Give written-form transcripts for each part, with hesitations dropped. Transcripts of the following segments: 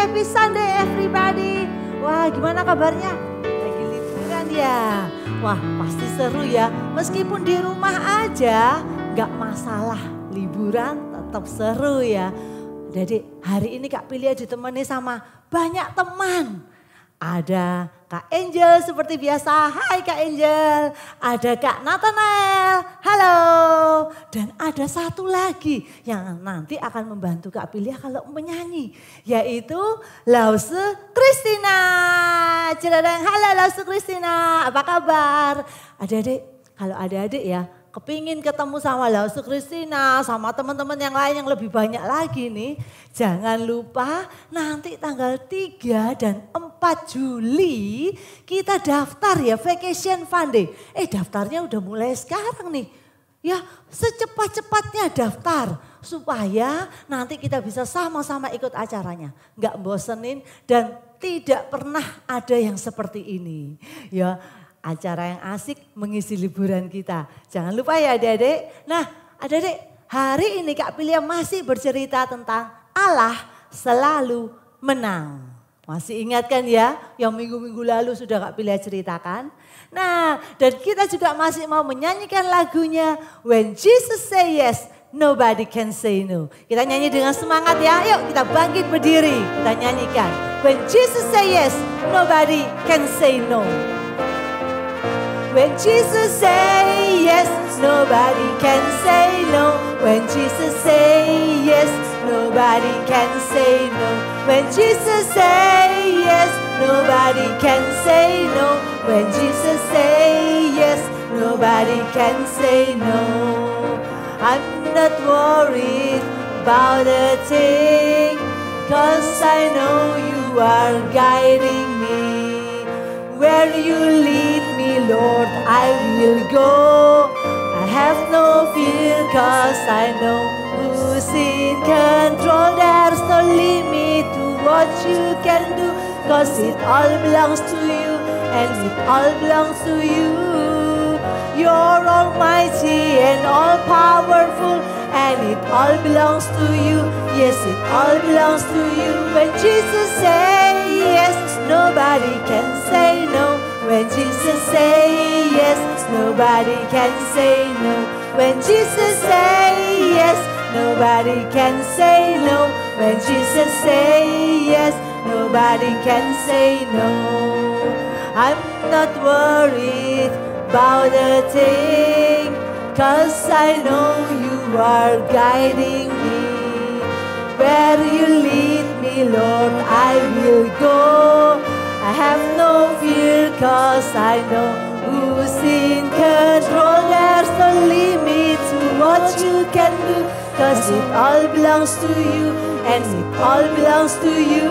happy Sunday everybody. Wah, gimana kabarnya? Lagi liburan ya? Wah, pasti seru ya. Meskipun di rumah aja, gak masalah. Liburan tetap seru ya. Jadi hari ini Kak Pilia ditemani sama banyak teman. Ada Kak Angel seperti biasa, hai Kak Angel. Ada Kak Nathanael, halo. Dan ada satu lagi yang nanti akan membantu Kak Pilia kalau menyanyi. Yaitu Lause Christina. Ciladang, halo Lause Christina, apa kabar? Adik-adik, kalau adik-adik ya kepingin ketemu sama Lause Christina, sama teman-teman yang lain yang lebih banyak lagi nih. Jangan lupa nanti tanggal 3 dan 4 Juli kita daftar ya Vacation Fun Day. Daftarnya udah mulai sekarang nih. Ya secepat-cepatnya daftar supaya nanti kita bisa sama-sama ikut acaranya. Nggak bosenin dan tidak pernah ada yang seperti ini. Ya. Acara yang asik mengisi liburan kita. Jangan lupa ya adik-adik. Nah adik-adik, hari ini Kak Pilia masih bercerita tentang Allah selalu menang. Masih ingat kan ya yang minggu-minggu lalu sudah Kak Pilia ceritakan. Nah dan kita juga masih mau menyanyikan lagunya When Jesus Say Yes, Nobody Can Say No. Kita nyanyi dengan semangat ya. Yuk kita bangkit berdiri. Kita nyanyikan When Jesus Say Yes, Nobody Can Say No. When Jesus say yes, nobody can say no. When Jesus say yes, nobody can say no. When Jesus say yes, nobody can say no. When Jesus say yes, nobody can say no. I'm not worried about a thing, 'cause I know you are guiding me. Where you lead me, Lord, I will go. I have no fear, 'cause I know who's in control. There's no limit to what you can do, 'cause it all belongs to you, and it all belongs to you. You're almighty and all powerful, and it all belongs to you. Yes, it all belongs to you. When Jesus says yes, nobody can say no. When Jesus say yes, nobody can say no. When Jesus say yes, nobody can say no. When Jesus say yes, nobody can say no. I'm not worried about a thing, 'cause I know you are guiding me. Where you lead me, Lord, I will go. I have no fear, 'cause I know who's in control. There's no limit to what you can do, 'cause it all belongs to you, and it all belongs to you.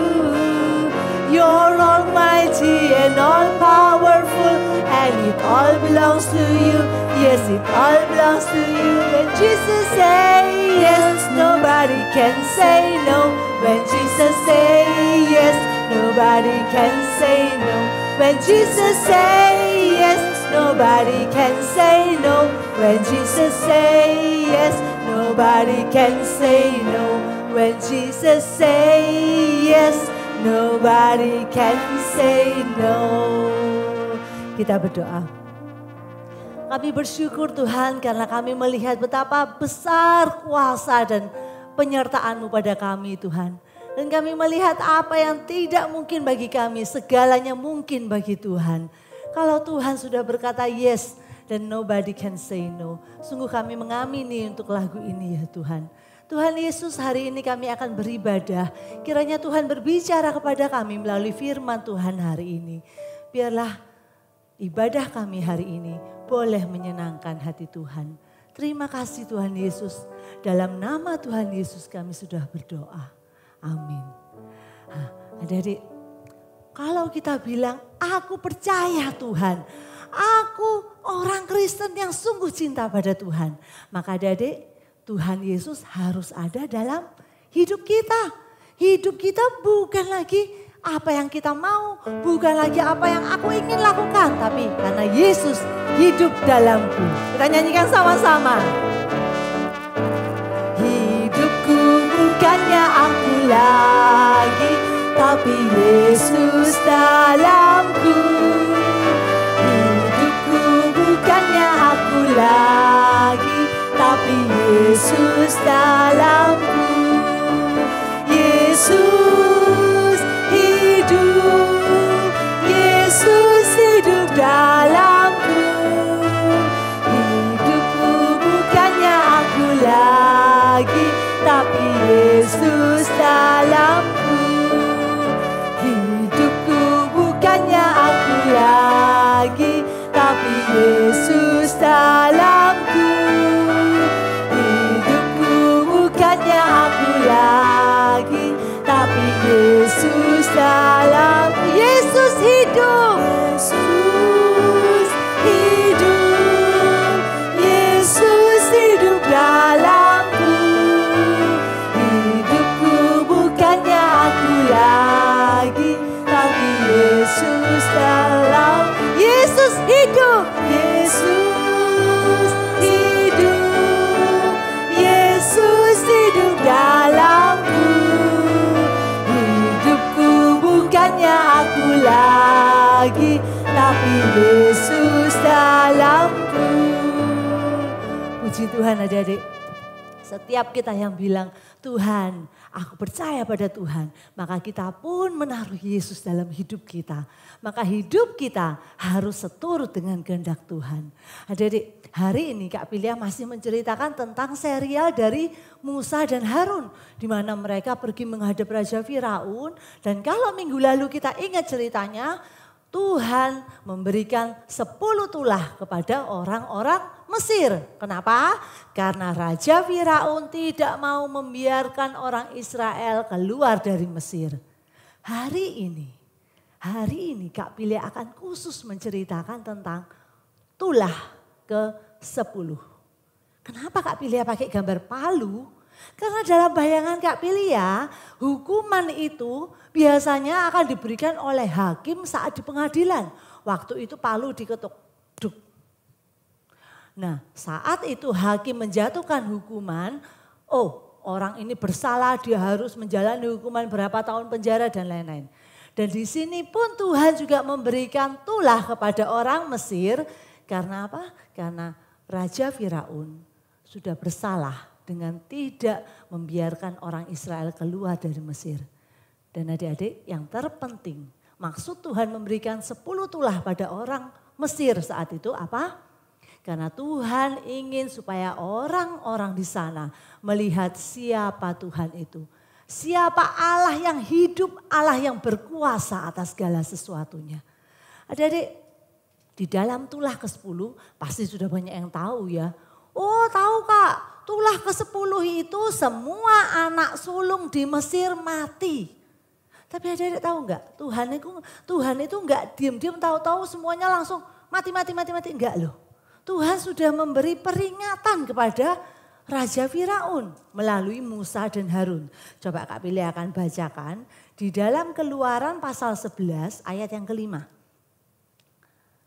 You're almighty and all powerful, and it all belongs to you. Yes, it all belongs to you. When Jesus say yes, nobody can say no. When Jesus say yes, nobody can say no. When Jesus say yes, nobody can say no. When Jesus say yes, nobody can say no. When Jesus say yes, nobody can say no. Kita berdoa. Kami bersyukur Tuhan karena kami melihat betapa besar kuasa dan penyertaan-Mu pada kami Tuhan. Dan kami melihat apa yang tidak mungkin bagi kami, segalanya mungkin bagi Tuhan. Kalau Tuhan sudah berkata yes dan nobody can say no. Sungguh kami mengamini untuk lagu ini ya Tuhan. Tuhan Yesus, hari ini kami akan beribadah. Kiranya Tuhan berbicara kepada kami melalui firman Tuhan hari ini. Biarlah ibadah kami hari ini boleh menyenangkan hati Tuhan. Terima kasih Tuhan Yesus. Dalam nama Tuhan Yesus kami sudah berdoa. Amin. Adik-adik, kalau kita bilang aku percaya Tuhan. Aku orang Kristen yang sungguh cinta pada Tuhan. Maka adik-adik, Tuhan Yesus harus ada dalam hidup kita. Hidup kita bukan lagi apa yang kita mau, bukan lagi apa yang aku ingin lakukan, tapi karena Yesus hidup dalamku. Kita nyanyikan sama-sama. Hidupku bukannya aku lagi, tapi tapi Yesus dalamku. Hidupku bukannya aku lagi, tapi Yesus dalamku. Yesus hidup, Yesus hidup dalamku. Hidupku bukannya aku lagi, tapi Yesus dalamku. Hidupku bukannya aku lagi, tapi Yesus dalamku. Hidupku bukannya aku lagi, tapi Yesus dalamku. Yesus hidup, Yesus hidup, Yesus hidup dalamku. Hidupku bukannya aku lagi, tapi Yesus dalam. Yesus hidup, Yesus hidup, Yesus hidup dalamku. Hidupku bukannya aku lagi, tapi Yesus dalamku. Puji Tuhan adik-adik. Setiap kita yang bilang, Tuhan, aku percaya pada Tuhan, maka kita pun menaruh Yesus dalam hidup kita. Maka hidup kita harus seturut dengan kehendak Tuhan. Adik-adik, hari ini Kak Pilia masih menceritakan tentang serial dari Musa dan Harun. Di mana mereka pergi menghadap Raja Firaun. Dan kalau minggu lalu kita ingat ceritanya, Tuhan memberikan 10 tulah kepada orang-orang Mesir. Kenapa? Karena Raja Firaun tidak mau membiarkan orang Israel keluar dari Mesir. Hari ini Kak Pilia akan khusus menceritakan tentang tulah ke-10. Kenapa Kak Pilia pakai gambar palu? Karena dalam bayangan Kak Pilia, hukuman itu biasanya akan diberikan oleh hakim saat di pengadilan. Waktu itu palu diketuk. Duk. Nah, saat itu hakim menjatuhkan hukuman, orang ini bersalah, dia harus menjalani hukuman berapa tahun penjara dan lain-lain. Dan di sini pun Tuhan juga memberikan tulah kepada orang Mesir. Karena apa? Karena Raja Firaun sudah bersalah dengan tidak membiarkan orang Israel keluar dari Mesir. Dan adik-adik yang terpenting, maksud Tuhan memberikan 10 tulah pada orang Mesir saat itu apa? Karena Tuhan ingin supaya orang-orang di sana melihat siapa Tuhan itu. Siapa Allah yang hidup, Allah yang berkuasa atas segala sesuatunya. Adik-adik, di dalam tulah ke-10 pasti sudah banyak yang tahu ya. Oh tahu Kak, tulah ke-10 itu semua anak sulung di Mesir mati. Tapi adik-adik tahu enggak, Tuhan itu enggak diam-diam tahu-tahu semuanya langsung mati, enggak loh. Tuhan sudah memberi peringatan kepada Raja Firaun melalui Musa dan Harun. Coba Kak Pilih akan bacakan di dalam Keluaran pasal 11 ayat yang kelima.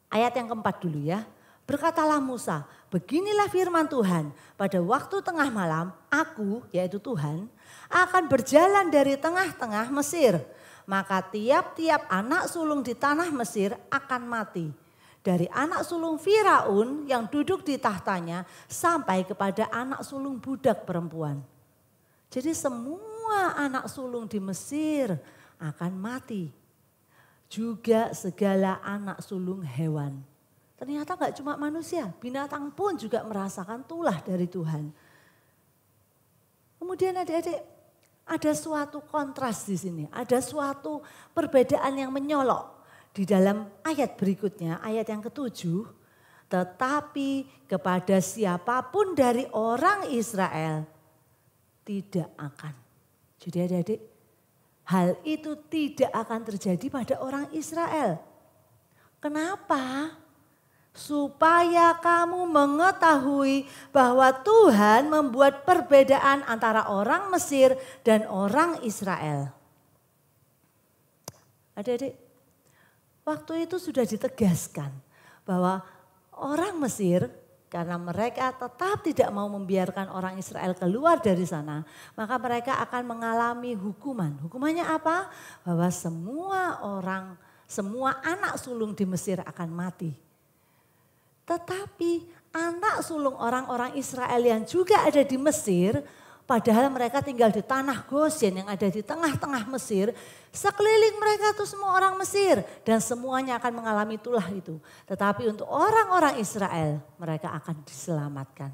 Ayat yang keempat dulu ya. Berkatalah Musa, beginilah firman Tuhan, pada waktu tengah malam aku, yaitu Tuhan, akan berjalan dari tengah-tengah Mesir. Maka tiap-tiap anak sulung di tanah Mesir akan mati. Dari anak sulung Firaun yang duduk di tahtanya sampai kepada anak sulung budak perempuan. Jadi semua anak sulung di Mesir akan mati. Juga segala anak sulung hewan. Ternyata gak cuma manusia, binatang pun juga merasakan tulah dari Tuhan. Kemudian adik-adik, ada suatu kontras di sini, ada suatu perbedaan yang menyolok. Di dalam ayat berikutnya, ayat yang ke-7, tetapi kepada siapapun dari orang Israel tidak akan. Jadi adik-adik, hal itu tidak akan terjadi pada orang Israel. Kenapa? Supaya kamu mengetahui bahwa Tuhan membuat perbedaan antara orang Mesir dan orang Israel. Adik-adik, waktu itu sudah ditegaskan bahwa orang Mesir karena mereka tetap tidak mau membiarkan orang Israel keluar dari sana, maka mereka akan mengalami hukuman. Hukumannya apa? Bahwa semua anak sulung di Mesir akan mati. Tetapi anak sulung orang-orang Israel yang juga ada di Mesir, padahal mereka tinggal di tanah Goshen yang ada di tengah-tengah Mesir, sekeliling mereka tuh semua orang Mesir dan semuanya akan mengalami tulah itu. Tetapi untuk orang-orang Israel mereka akan diselamatkan.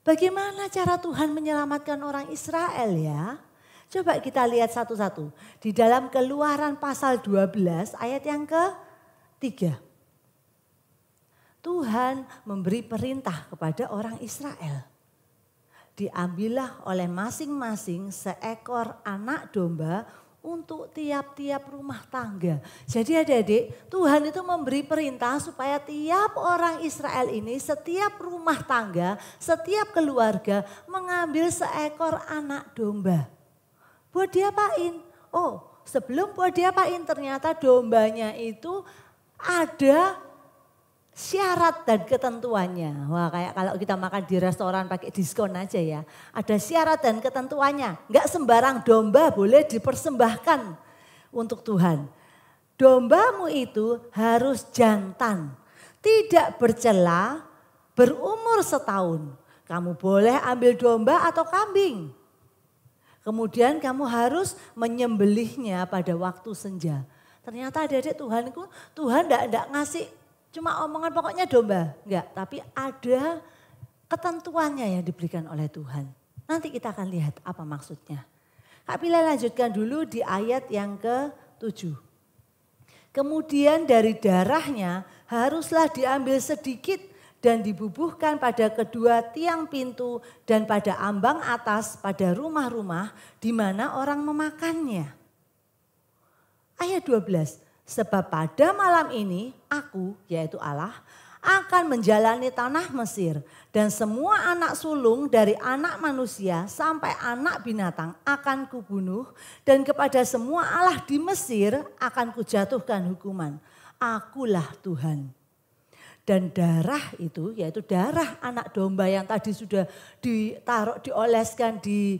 Bagaimana cara Tuhan menyelamatkan orang Israel ya? Coba kita lihat satu-satu. Di dalam Keluaran pasal 12 ayat yang ke-3. Tuhan memberi perintah kepada orang Israel. Diambillah oleh masing-masing seekor anak domba untuk tiap-tiap rumah tangga. Jadi adik-adik, Tuhan itu memberi perintah supaya tiap orang Israel ini, setiap rumah tangga, setiap keluarga mengambil seekor anak domba. Buat diapain? Oh, sebelum buat diapain ternyata dombanya itu ada syarat dan ketentuannya. Wah, kayak kalau kita makan di restoran pakai diskon aja ya. Ada syarat dan ketentuannya. Enggak sembarang domba boleh dipersembahkan untuk Tuhan. Dombamu itu harus jantan, tidak bercela, berumur setahun. Kamu boleh ambil domba atau kambing. Kemudian kamu harus menyembelihnya pada waktu senja. Ternyata adik-adik Tuhan enggak ngasih cuma omongan pokoknya domba, enggak. Tapi ada ketentuannya yang diberikan oleh Tuhan. Nanti kita akan lihat apa maksudnya. Kak Pila lanjutkan dulu di ayat yang ke-7. Kemudian dari darahnya haruslah diambil sedikit dan dibubuhkan pada kedua tiang pintu dan pada ambang atas pada rumah-rumah di mana orang memakannya. Ayat 12. Sebab pada malam ini aku, yaitu Allah, akan menjalani tanah Mesir. Dan semua anak sulung dari anak manusia sampai anak binatang akan kubunuh. Dan kepada semua Allah di Mesir akan kujatuhkan hukuman. Akulah Tuhan. Dan darah itu, yaitu darah anak domba yang tadi sudah dioleskan di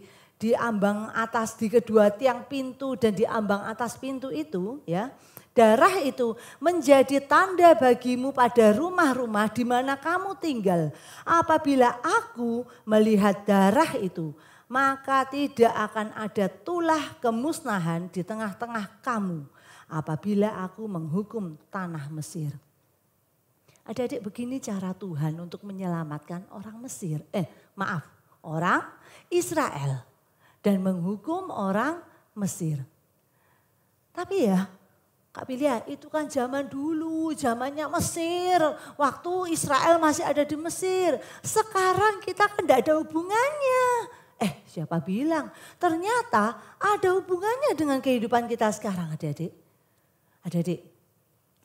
ambang atas, di kedua tiang pintu dan di ambang atas pintu itu ya. Darah itu menjadi tanda bagimu pada rumah-rumah di mana kamu tinggal. Apabila aku melihat darah itu, maka tidak akan ada tulah kemusnahan di tengah-tengah kamu. Apabila aku menghukum tanah Mesir. Adik-adik, begini cara Tuhan untuk menyelamatkan orang Mesir. Orang Israel. Dan menghukum orang Mesir. Tapi ya, Kak Pilia, itu kan zaman dulu, zamannya Mesir. Waktu Israel masih ada di Mesir. Sekarang kita kan tidak ada hubungannya. Siapa bilang? Ternyata ada hubungannya dengan kehidupan kita sekarang, adik-adik. Adik-adik,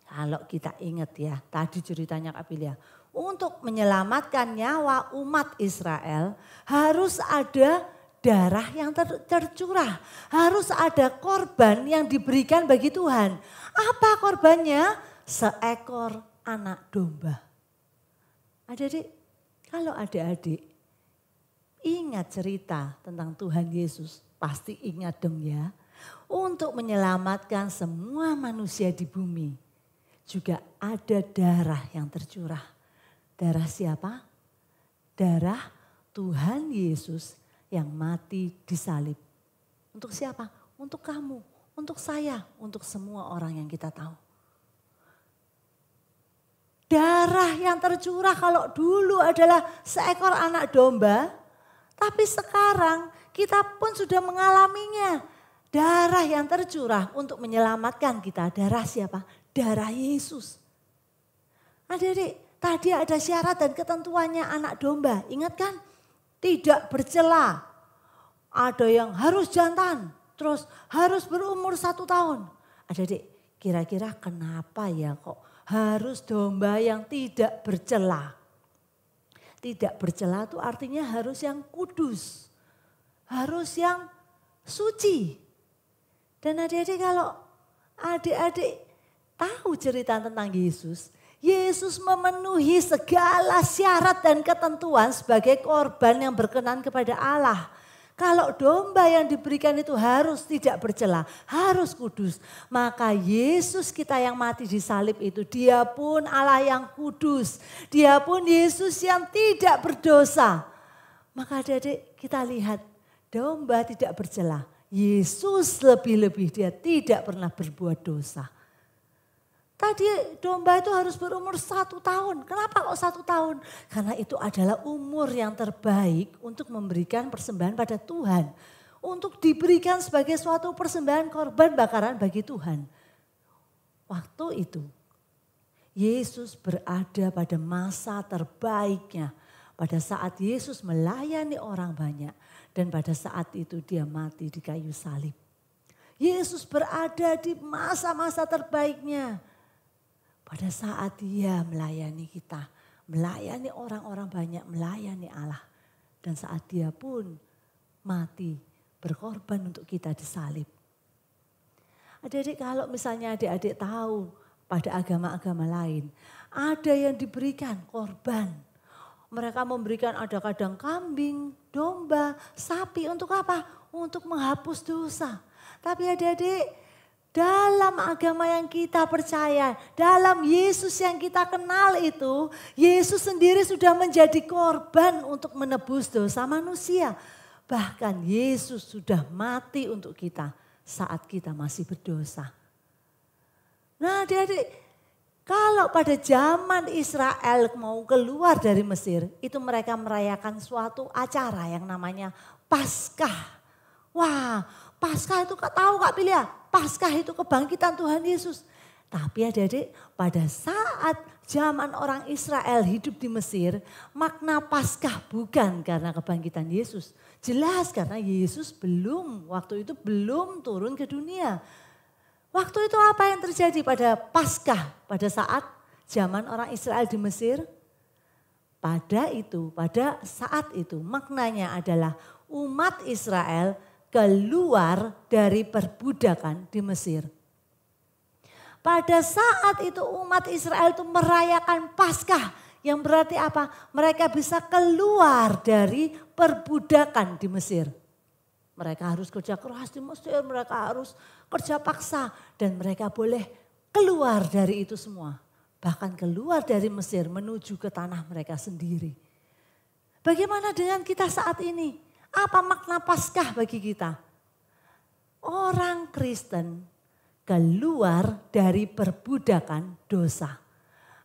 kalau kita ingat ya, tadi ceritanya Kak Pilia. Untuk menyelamatkan nyawa umat Israel harus ada darah yang tercurah. Harus ada korban yang diberikan bagi Tuhan. Apa korbannya? Seekor anak domba. Adik-adik, kalau adik-adik ingat cerita tentang Tuhan Yesus, pasti ingat dong ya. Untuk menyelamatkan semua manusia di bumi, juga ada darah yang tercurah. Darah siapa? Darah Tuhan Yesus yang mati di salib. Untuk siapa? Untuk kamu, untuk saya, untuk semua orang yang kita tahu. Darah yang tercurah kalau dulu adalah seekor anak domba, tapi sekarang kita pun sudah mengalaminya. Darah yang tercurah untuk menyelamatkan kita. Darah siapa? Darah Yesus. Adik-adik, tadi ada syarat dan ketentuannya anak domba. Ingat kan? Tidak bercela. Ada yang harus jantan, terus harus berumur 1 tahun. Adik-adik, kira-kira kenapa ya kok harus domba yang tidak bercela? Tidak bercela itu artinya harus yang kudus, harus yang suci. Dan adik-adik, kalau adik-adik tahu cerita tentang Yesus, Yesus memenuhi segala syarat dan ketentuan sebagai korban yang berkenan kepada Allah. Kalau domba yang diberikan itu harus tidak bercela, harus kudus. Maka Yesus kita yang mati di salib itu, dia pun Allah yang kudus. Dia pun Yesus yang tidak berdosa. Maka adik-adik kita lihat, domba tidak bercela. Yesus lebih-lebih dia tidak pernah berbuat dosa. Tadi domba itu harus berumur 1 tahun. Kenapa kok 1 tahun? Karena itu adalah umur yang terbaik untuk memberikan persembahan pada Tuhan. Untuk diberikan sebagai suatu persembahan korban bakaran bagi Tuhan. Waktu itu Yesus berada pada masa terbaiknya. Pada saat Yesus melayani orang banyak. Dan pada saat itu dia mati di kayu salib. Yesus berada di masa-masa terbaiknya. Pada saat dia melayani kita, melayani orang-orang banyak, melayani Allah. Dan saat dia pun mati, berkorban untuk kita disalib. Adik-adik kalau misalnya adik-adik tahu pada agama-agama lain, ada yang diberikan korban. Mereka memberikan ada kadang kambing, domba, sapi untuk apa? Untuk menghapus dosa. Tapi adik-adik, dalam agama yang kita percaya, dalam Yesus yang kita kenal itu, Yesus sendiri sudah menjadi korban untuk menebus dosa manusia. Bahkan Yesus sudah mati untuk kita saat kita masih berdosa. Nah adik-adik, kalau pada zaman Israel mau keluar dari Mesir, itu mereka merayakan suatu acara yang namanya Paskah. Wah, Paskah itu tahu Kak Pilia, Paskah itu kebangkitan Tuhan Yesus. Tapi adik-adik, pada saat zaman orang Israel hidup di Mesir, makna Paskah bukan karena kebangkitan Yesus. Jelas karena Yesus waktu itu belum turun ke dunia. Waktu itu apa yang terjadi pada Paskah pada saat zaman orang Israel di Mesir? Pada saat itu maknanya adalah umat Israel keluar dari perbudakan di Mesir. Pada saat itu umat Israel itu merayakan Paskah yang berarti apa? Mereka bisa keluar dari perbudakan di Mesir. Mereka harus kerja keras di Mesir, mereka harus kerja paksa dan mereka boleh keluar dari itu semua. Bahkan keluar dari Mesir menuju ke tanah mereka sendiri. Bagaimana dengan kita saat ini? Apa makna Paskah bagi kita? Orang Kristen keluar dari perbudakan dosa.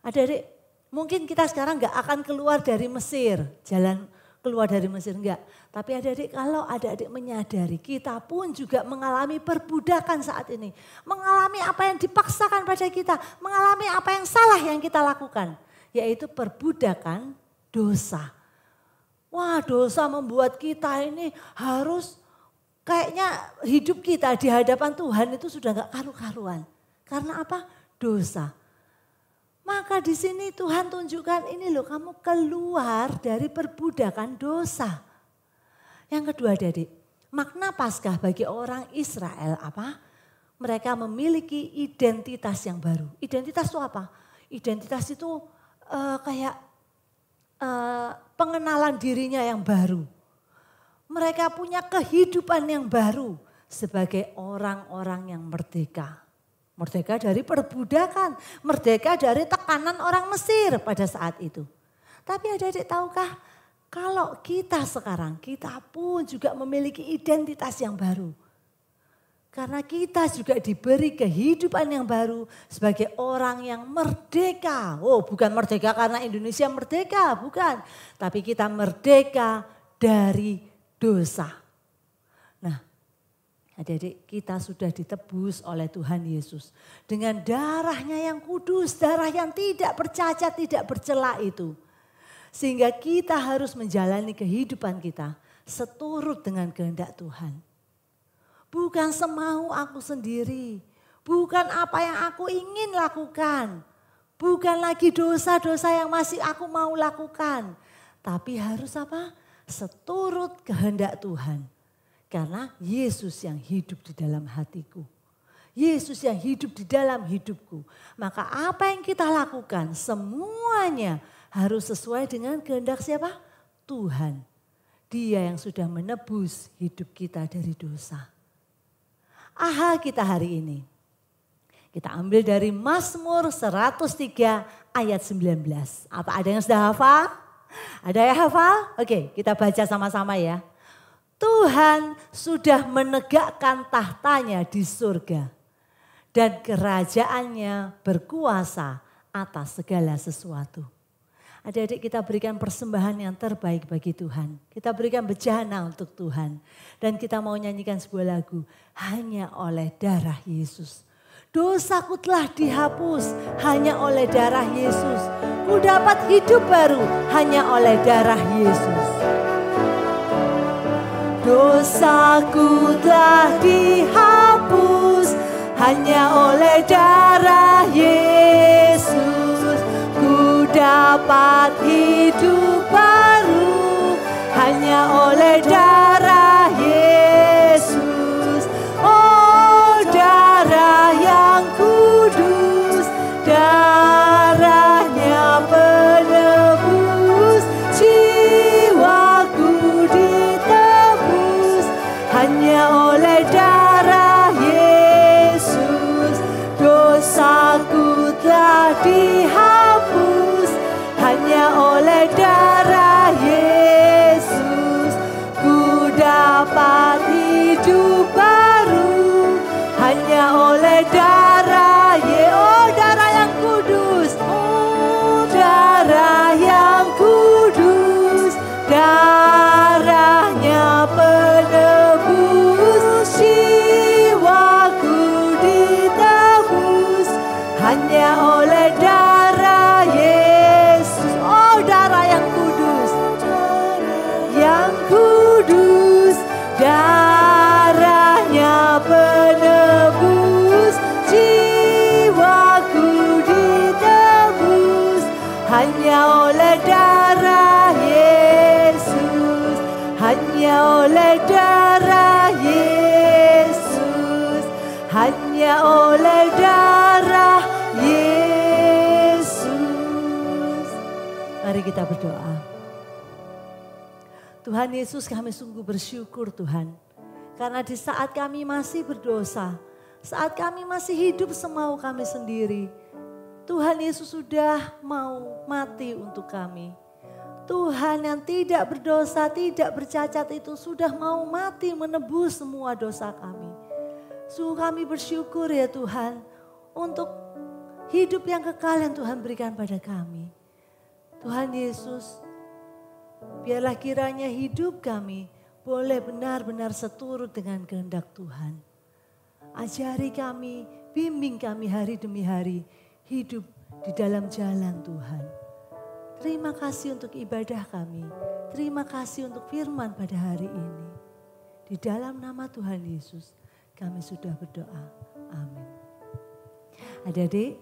Adik-adik, mungkin kita sekarang gak akan keluar dari Mesir, jalan keluar dari Mesir enggak. Tapi adik-adik kalau adik-adik menyadari kita pun juga mengalami perbudakan saat ini. Mengalami apa yang dipaksakan pada kita, mengalami apa yang salah yang kita lakukan. Yaitu perbudakan dosa. Wah, dosa membuat kita ini harus kayaknya hidup kita di hadapan Tuhan itu sudah gak karu-karuan. Karena apa? Dosa. Maka di sini Tuhan tunjukkan ini loh, kamu keluar dari perbudakan dosa. Yang kedua adik, makna Paskah bagi orang Israel apa? Mereka memiliki identitas yang baru. Identitas itu apa? Identitas itu kayak pengenalan dirinya yang baru. Mereka punya kehidupan yang baru sebagai orang-orang yang merdeka. Merdeka dari perbudakan, merdeka dari tekanan orang Mesir pada saat itu. Tapi adik-adik tahukah kalau kita sekarang, kita pun juga memiliki identitas yang baru. Karena kita juga diberi kehidupan yang baru sebagai orang yang merdeka. Oh, bukan merdeka karena Indonesia merdeka, bukan. Tapi kita merdeka dari dosa. Nah, adik-adik kita sudah ditebus oleh Tuhan Yesus. Dengan darahnya yang kudus, darah yang tidak bercacat, tidak bercela itu. Sehingga kita harus menjalani kehidupan kita seturut dengan kehendak Tuhan. Bukan semau aku sendiri. Bukan apa yang aku ingin lakukan. Bukan lagi dosa-dosa yang masih aku mau lakukan. Tapi harus apa? Seturut kehendak Tuhan. Karena Yesus yang hidup di dalam hatiku. Yesus yang hidup di dalam hidupku. Maka apa yang kita lakukan semuanya harus sesuai dengan kehendak siapa? Tuhan. Dia yang sudah menebus hidup kita dari dosa. Aha kita hari ini. Kita ambil dari Mazmur 103 ayat 19. Apa ada yang sudah hafal? Ada yang hafal? Oke, kita baca sama-sama ya. Tuhan sudah menegakkan tahtanya di surga. Dan kerajaannya berkuasa atas segala sesuatu. Adik-adik kita berikan persembahan yang terbaik bagi Tuhan. Kita berikan bejana untuk Tuhan. Dan kita mau nyanyikan sebuah lagu. Hanya oleh darah Yesus. Dosaku telah dihapus hanya oleh darah Yesus. Ku dapat hidup baru hanya oleh darah Yesus. Dosaku telah dihapus hanya oleh darah Yesus. Ku dapat hidup baru hanya oleh darah Yesus. Oh, darah yang kudus, darahnya penebus, jiwaku ditebus hanya oleh darah Yesus. Dosaku telah dihapus hanya oleh darah Yesus. Ku dapat hidup baru hanya oleh darah Yesus. Oh, darah yang kudus. Oh, darah yang kudus. Darahnya penebus, jiwaku ditebus hanya oleh darah Yesus. Oh, darah yang kudus. Yang kudus. Darahnya penebus, jiwaku ditebus hanya oleh darah Yesus. Hanya oleh darah Yesus. Hanya oleh darah Yesus. Mari kita berdoa. Tuhan Yesus, kami sungguh bersyukur Tuhan. Karena di saat kami masih berdosa, saat kami masih hidup semau kami sendiri, Tuhan Yesus sudah mau mati untuk kami. Tuhan yang tidak berdosa, tidak bercacat itu sudah mau mati menebus semua dosa kami. Sungguh kami bersyukur ya Tuhan untuk hidup yang kekal yang Tuhan berikan pada kami. Tuhan Yesus, biarlah kiranya hidup kami boleh benar-benar seturut dengan kehendak Tuhan. Ajari kami, bimbing kami hari demi hari hidup di dalam jalan Tuhan. Terima kasih untuk ibadah kami. Terima kasih untuk firman pada hari ini. Di dalam nama Tuhan Yesus kami sudah berdoa. Amin. Adik-adik,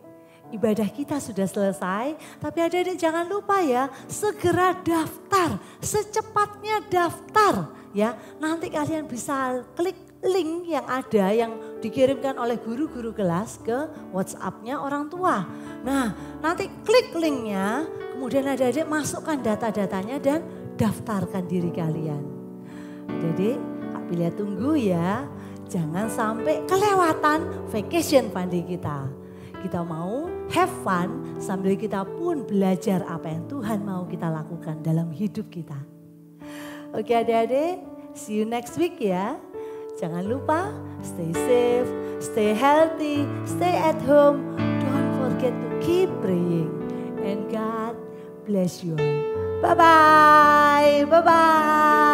ibadah kita sudah selesai, tapi adik-adik jangan lupa ya, segera daftar, secepatnya daftar ya. Nanti kalian bisa klik link yang ada yang dikirimkan oleh guru-guru kelas ke WhatsApp-nya orang tua. Nah, nanti klik linknya, kemudian adik-adik masukkan data-datanya dan daftarkan diri kalian. Adik-adik, Kak Pilia tunggu ya, jangan sampai kelewatan vacation funding kita. Kita mau have fun sambil kita pun belajar apa yang Tuhan mau kita lakukan dalam hidup kita. Oke adik-adik, see you next week ya. Jangan lupa stay safe, stay healthy, stay at home. Don't forget to keep praying. And God bless you all. Bye-bye, bye-bye.